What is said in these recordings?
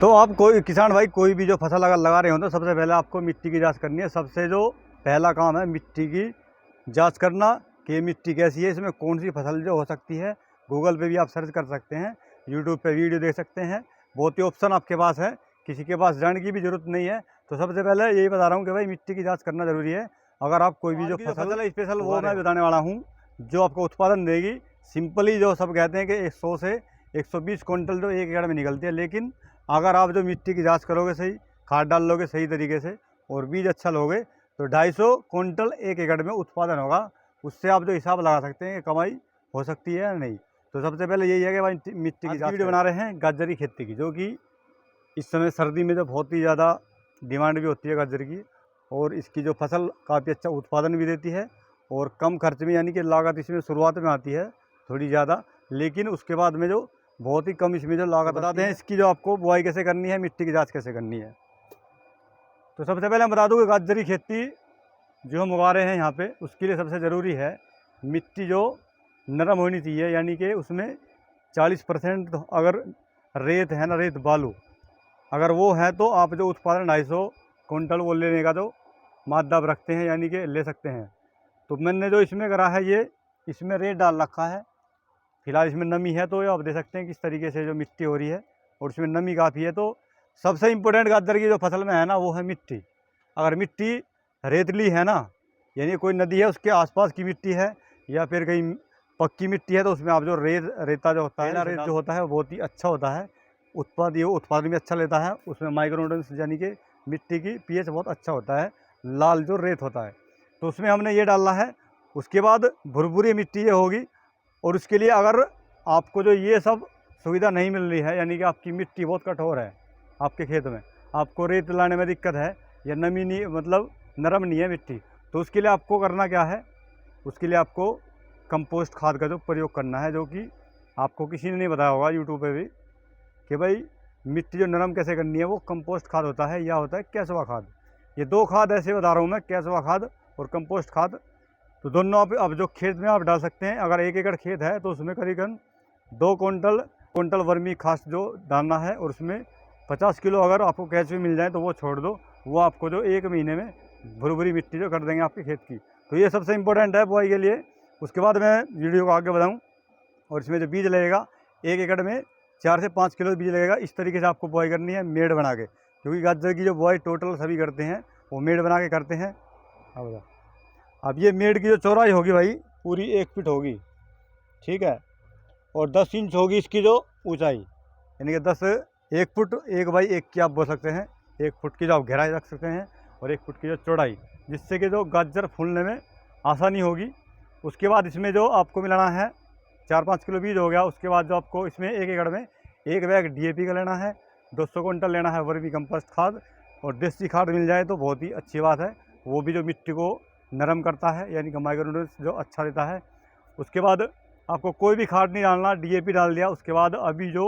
तो आप कोई किसान भाई कोई भी जो फसल अगर लगा रहे हो तो सबसे पहले आपको मिट्टी की जांच करनी है। सबसे जो पहला काम है मिट्टी की जांच करना कि ये मिट्टी कैसी है, इसमें कौन सी फसल जो हो सकती है। गूगल पे भी आप सर्च कर सकते हैं, यूट्यूब पे वीडियो देख सकते हैं, बहुत ही ऑप्शन आपके पास है, किसी के पास जाने की भी ज़रूरत नहीं है। तो सबसे पहले यही बता रहा हूँ कि भाई मिट्टी की जाँच करना ज़रूरी है। अगर आप कोई भी जो फसल है स्पेशल वो मैं बताने वाला हूँ जो आपको उत्पादन देगी। सिंपली जो सब कहते हैं कि 100 से 120 क्विंटल जो 1 एकड़ में निकलती है, लेकिन अगर आप जो मिट्टी की जांच करोगे, सही खाद डाल लोगे सही तरीके से और बीज अच्छा लोगे तो 250 क्विंटल 1 एकड़ में उत्पादन होगा। उससे आप जो हिसाब लगा सकते हैं कि कमाई हो सकती है या नहीं। तो सबसे पहले यही है कि भाई मिट्टी की जांच वीडियो बना रहे हैं गाजर की खेती की, जो कि इस समय सर्दी में जो बहुत ही ज़्यादा डिमांड भी होती है गाजर की, और इसकी जो फसल काफ़ी अच्छा उत्पादन भी देती है और कम खर्च में, यानी कि लागत इसमें शुरुआत में आती है थोड़ी ज़्यादा, लेकिन उसके बाद में जो बहुत ही कम इसमें जो लागत बताते हैं। इसकी जो आपको बुआई कैसे करनी है, मिट्टी की जांच कैसे करनी है। तो सबसे पहले मैं बता दूं कि गाजर की खेती जो हम उगा रहे हैं यहाँ पे, उसके लिए सबसे ज़रूरी है मिट्टी जो नरम होनी चाहिए, यानी कि उसमें 40% अगर रेत है ना, रेत बालू अगर वो है तो आप जो उत्पादन 250 क्विंटल वो लेने का जो मादा रखते हैं, यानी कि ले सकते हैं। तो मैंने जो इसमें करा है, ये इसमें रेत डाल रखा है। फिलहाल इसमें नमी है तो ये आप देख सकते हैं किस तरीके से जो मिट्टी हो रही है, और इसमें नमी काफ़ी है। तो सबसे इम्पोर्टेंट गाजर की जो फसल में है ना, वो है मिट्टी। अगर मिट्टी रेतली है ना, यानी कोई नदी है उसके आसपास की मिट्टी है, या फिर कहीं पक्की मिट्टी है, तो उसमें आप जो रेता जो होता है ना, रेत जो होता है वो बहुत ही अच्छा होता है, उत्पादन भी अच्छा लेता है। उसमें माइक्रोन्यूट्रिएंट्स यानी कि मिट्टी की पीएच बहुत अच्छा होता है, लाल जो रेत होता है। तो उसमें हमने ये डालना है। उसके बाद भुरभुरी मिट्टी ये होगी, और उसके लिए अगर आपको जो ये सब सुविधा नहीं मिल रही है, यानी कि आपकी मिट्टी बहुत कठोर है, आपके खेत में आपको रेत लाने में दिक्कत है, या नमी नहीं, मतलब नरम नहीं है मिट्टी, तो उसके लिए आपको करना क्या है, उसके लिए आपको कंपोस्ट खाद का जो प्रयोग करना है, जो कि आपको किसी ने नहीं बताया होगा यूट्यूब पे भी, कि भाई मिट्टी जो नरम कैसे करनी है, वो कंपोस्ट खाद होता है या होता है केंचुआ खाद। ये दो खाद ऐसे बता रहा हूँ मैं, केंचुआ खाद और कंपोस्ट खाद। तो दोनों आप अब जो खेत में आप डाल सकते हैं। अगर 1 एकड़ खेत है तो उसमें करीबन 2 क्विंटल वर्मी खाद जो डालना है, और उसमें 50 किलो अगर आपको केंचुए मिल जाए तो वो छोड़ दो, वो आपको जो 1 महीने में भुरभुरी मिट्टी जो कर देंगे आपके खेत की। तो ये सबसे इम्पोर्टेंट है बुआई के लिए। उसके बाद मैं वीडियो को आगे बढ़ाऊँ, और इसमें जो बीज लगेगा 1 एकड़ में 4 से 5 किलो बीज लगेगा। इस तरीके से आपको बुआई करनी है, मेड़ बना के, क्योंकि गाजर की जो बुआई टोटल सभी करते हैं वो मेड़ बना के करते हैं। अब ये मेड़ की जो चौड़ाई होगी भाई पूरी 1 फीट होगी, ठीक है, और 10 इंच होगी इसकी जो ऊंचाई, यानी कि 1 फुट 1 बाई 1 की आप बोल सकते हैं। 1 फुट की जो आप गहराई रख सकते हैं, और 1 फुट की जो चौड़ाई, जिससे कि जो गाजर फूलने में आसानी होगी। उसके बाद इसमें जो आपको मिलाना है 4-5 किलो बीज हो गया। उसके बाद जो आपको इसमें 1 एकड़ में 1 बैग DAP का लेना है, 200 क्विंटल लेना है वर्मी कंपोस्ट खाद, और देसी खाद मिल जाए तो बहुत ही अच्छी बात है, वो भी जो मिट्टी को नरम करता है, यानी कि माइक्रोन्यूट्रिएंट्स जो अच्छा देता है। उसके बाद आपको कोई भी खाद नहीं डालना, DAP डाल दिया। उसके बाद अभी जो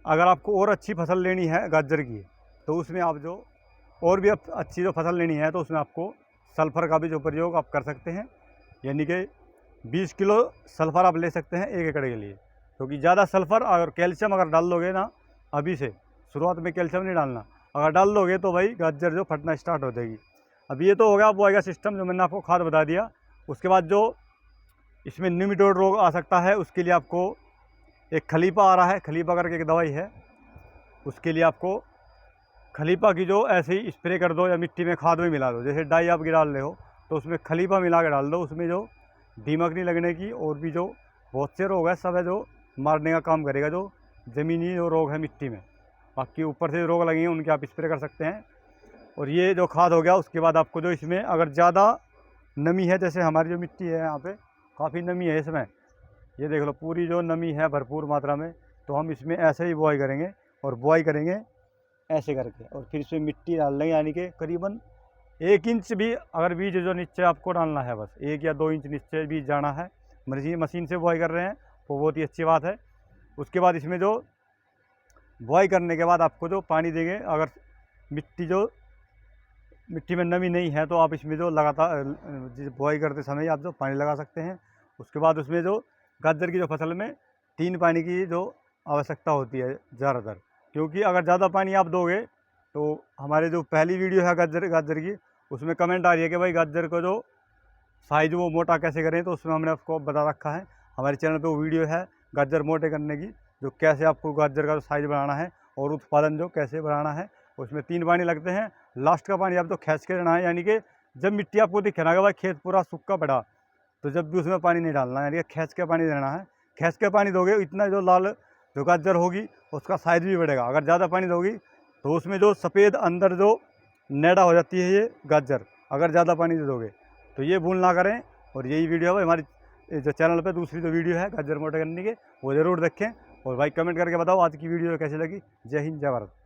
अगर आपको और अच्छी फसल लेनी है गाजर की, तो उसमें आप जो और भी अच्छी जो फसल लेनी है, तो उसमें आपको सल्फ़र का भी जो प्रयोग आप कर सकते हैं, यानी कि 20 किलो सल्फ़र आप ले सकते हैं 1 एकड़ के लिए। क्योंकि ज़्यादा सल्फ़र और कैल्शियम अगर डाल लोगे ना, अभी से शुरुआत में कैल्शियम नहीं डालना, अगर डाल लोगे तो भाई गाजर जो फटना स्टार्ट हो जाएगी। अब ये तो हो गया बुआई का सिस्टम जो मैंने आपको खाद बता दिया। उसके बाद जो इसमें निमेटोड रोग आ सकता है, उसके लिए आपको एक खलीपा आ रहा है, खलीपा करके एक दवाई है, उसके लिए आपको खलीपा की जो ऐसे ही स्प्रे कर दो, या मिट्टी में खाद में मिला दो। जैसे डाई आप डाल रहे हो तो उसमें खलीपा मिला के डाल दो। उसमें जो दीमक नहीं लगने की, और भी जो बहुत से रोग है सब है जो मारने का काम करेगा, जो ज़मीनी जो रोग है मिट्टी में। बाकी ऊपर से रोग लगेंगे उनके आप स्प्रे कर सकते हैं। और ये जो खाद हो गया, उसके बाद आपको जो इसमें अगर ज़्यादा नमी है, जैसे हमारी जो मिट्टी है यहाँ पे काफ़ी नमी है इसमें, ये देख लो पूरी जो नमी है भरपूर मात्रा में, तो हम इसमें ऐसे ही बुआई करेंगे, और बुआई करेंगे ऐसे करके, और फिर इसमें मिट्टी डाल देंगे, यानी कि करीबन 1 इंच भी अगर बीज जो नीचे आपको डालना है, बस 1 या 2 इंच नीचे बीज जाना है। मशीन से बुआई कर रहे हैं तो बहुत ही अच्छी बात है। उसके बाद इसमें जो बुआई करने के बाद आपको जो पानी देंगे, अगर मिट्टी में नमी नहीं है तो आप इसमें जो लगातार बुआई करते समय आप जो पानी लगा सकते हैं। उसके बाद उसमें जो गाजर की जो फसल में 3 पानी की जो आवश्यकता होती है ज़्यादातर, क्योंकि अगर ज़्यादा पानी आप दोगे तो हमारे जो पहली वीडियो है गाजर की, उसमें कमेंट आ रही है कि भाई गाजर को जो साइज़ वो मोटा कैसे करें, तो उसमें हमने आपको बता रखा है। हमारे चैनल पे वो वीडियो है गाजर मोटे करने की, जो कैसे आपको गाजर का साइज़ बढ़ाना है और उत्पादन जो कैसे बढ़ाना है। उसमें 3 पानी लगते हैं। लास्ट का पानी आपको खींच के देना है, यानी कि जब मिट्टी आपको दिखे ना कि भाई खेत पूरा सूखा पड़ा, तो जब भी उसमें पानी नहीं डालना है, यानी कि खींच के पानी देना है। खींच के पानी दोगे इतना जो लाल जो गाजर होगी उसका साइज़ भी बढ़ेगा। अगर ज़्यादा पानी दोगी तो उसमें जो सफ़ेद अंदर जो नेड़ा हो जाती है ये गाजर, अगर ज़्यादा पानी दे दोगे तो ये भूल ना करें। और यही वीडियो है हमारी जो चैनल पे दूसरी जो वीडियो है गाजर मोटे करने की, वो ज़रूर देखें। और भाई कमेंट करके बताओ आज की वीडियो कैसी लगी। जय हिंद, जय भारत।